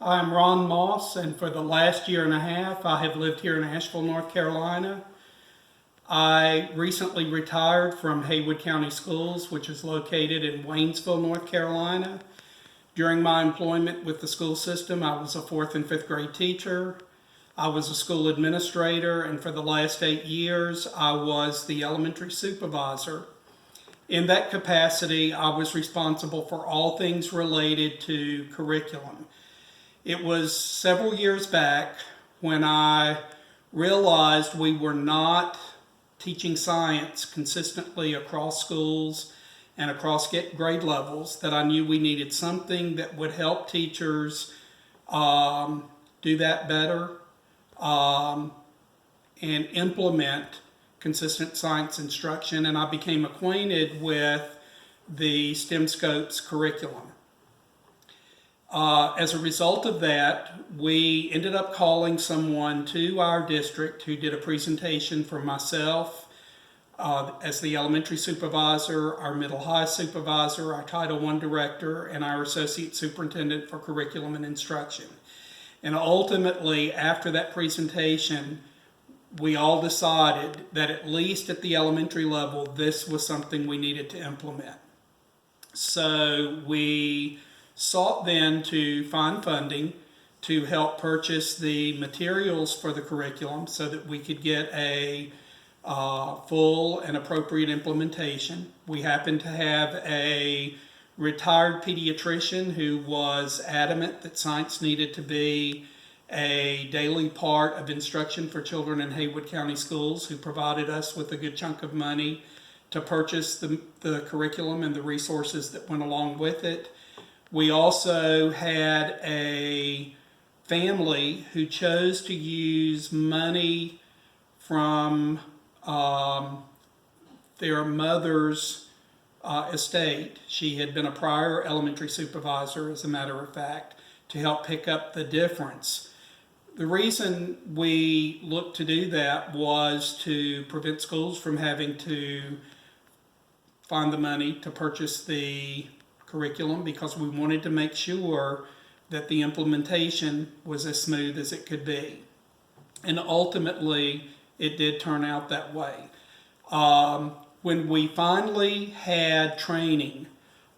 I'm Ron Moss, and for the last year and a half, I have lived here in Asheville, North Carolina. I recently retired from Haywood County Schools, which is located in Waynesville, North Carolina. During my employment with the school system, I was a fourth and fifth grade teacher. I was a school administrator, and for the last 8 years, I was the elementary supervisor. In that capacity, I was responsible for all things related to curriculum. It was several years back when I realized we were not teaching science consistently across schools and across grade levels, that I knew we needed something that would help teachers do that better and implement consistent science instruction. And I became acquainted with the STEM Scopes curriculum. As a result of that, we ended up calling someone to our district who did a presentation for myself as the elementary supervisor, our middle high supervisor, our Title I director, and our associate superintendent for curriculum and instruction. And ultimately, after that presentation, we all decided that at least at the elementary level, this was something we needed to implement. So we sought then to find funding to help purchase the materials for the curriculum so that we could get a full and appropriate implementation. We happened to have a retired pediatrician who was adamant that science needed to be a daily part of instruction for children in Haywood County Schools, who provided us with a good chunk of money to purchase the curriculum and the resources that went along with it. We also had a family who chose to use money from their mother's estate. She had been a prior elementary supervisor, as a matter of fact, to help pick up the difference. The reason we looked to do that was to prevent schools from having to find the money to purchase the curriculum, because we wanted to make sure that the implementation was as smooth as it could be. And ultimately, it did turn out that way. When we finally had training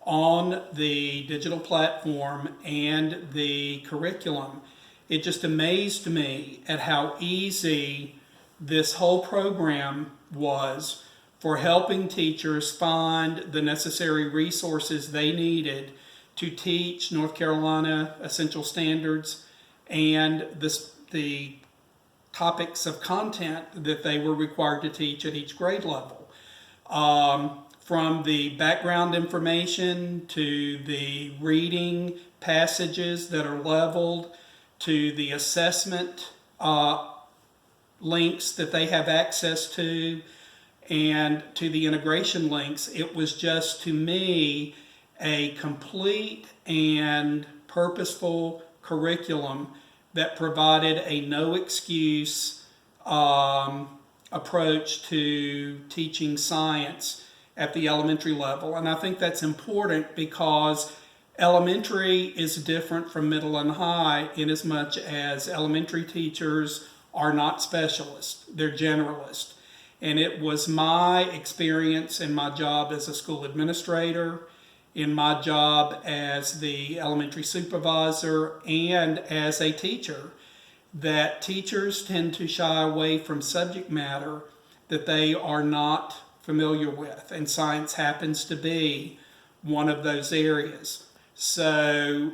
on the digital platform and the curriculum, it just amazed me at how easy this whole program was for helping teachers find the necessary resources they needed to teach North Carolina Essential Standards and the topics of content that they were required to teach at each grade level. From the background information to the reading passages that are leveled to the assessment links that they have access to, and to the integration links, it was just, to me, a complete and purposeful curriculum that provided a no excuse approach to teaching science at the elementary level. And I think that's important because elementary is different from middle and high in as much as elementary teachers are not specialists, they're generalists. And it was my experience in my job as a school administrator, in my job as the elementary supervisor, and as a teacher, that teachers tend to shy away from subject matter that they are not familiar with. And science happens to be one of those areas. So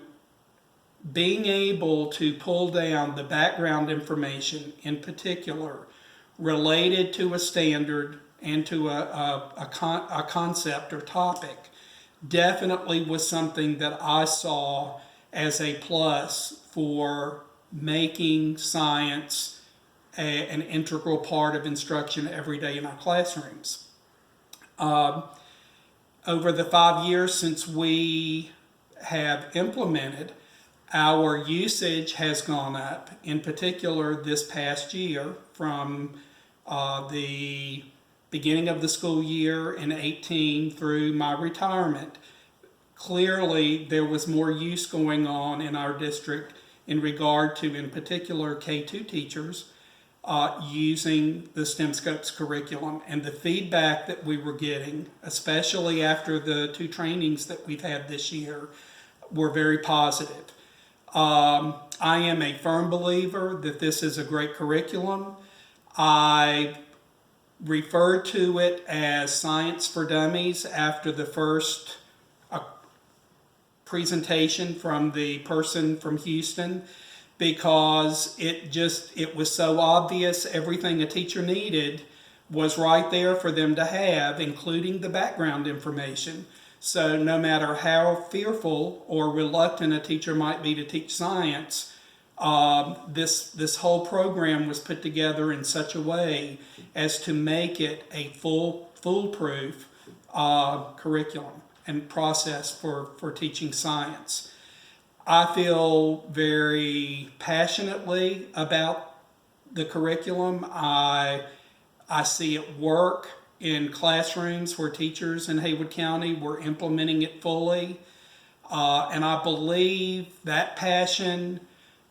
being able to pull down the background information in particular related to a standard and to a concept or topic definitely was something that I saw as a plus for making science an integral part of instruction every day in our classrooms. Over the 5 years since we have implemented, our usage has gone up, in particular this past year from the beginning of the school year in 18 through my retirement. Clearly, there was more use going on in our district in regard to, in particular, K-2 teachers using the STEM Scopes curriculum. And the feedback that we were getting, especially after the 2 trainings that we've had this year, were very positive. I am a firm believer that this is a great curriculum. I referred to it as Science for Dummies after the first presentation from the person from Houston, because it was so obvious everything a teacher needed was right there for them to have, including the background information. So no matter how fearful or reluctant a teacher might be to teach science, this whole program was put together in such a way as to make it a foolproof curriculum and process for teaching science. I feel very passionately about the curriculum. I see it work in classrooms where teachers in Haywood County were implementing it fully. And I believe that passion,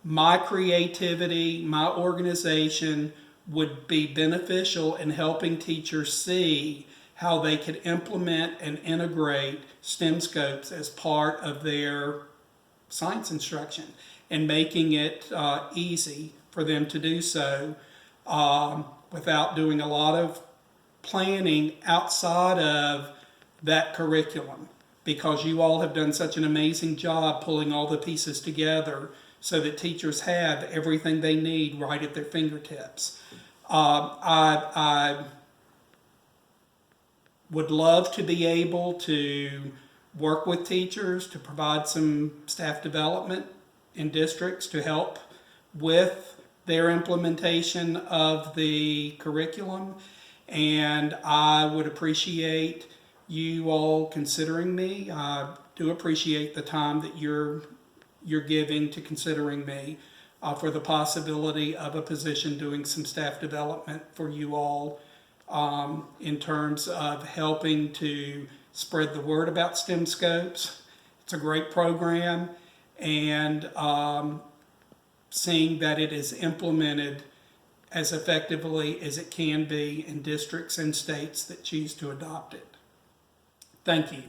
my creativity, my organization would be beneficial in helping teachers see how they could implement and integrate STEM Scopes as part of their science instruction and making it easy for them to do so without doing a lot of planning outside of that curriculum, because you all have done such an amazing job pulling all the pieces together so that teachers have everything they need right at their fingertips. I would love to be able to work with teachers to provide some staff development in districts to help with their implementation of the curriculum. And I would appreciate you all considering me. I do appreciate the time that you're giving to considering me for the possibility of a position doing some staff development for you all in terms of helping to spread the word about STEM Scopes. It's a great program, and seeing that it is implemented as effectively as it can be in districts and states that choose to adopt it. Thank you.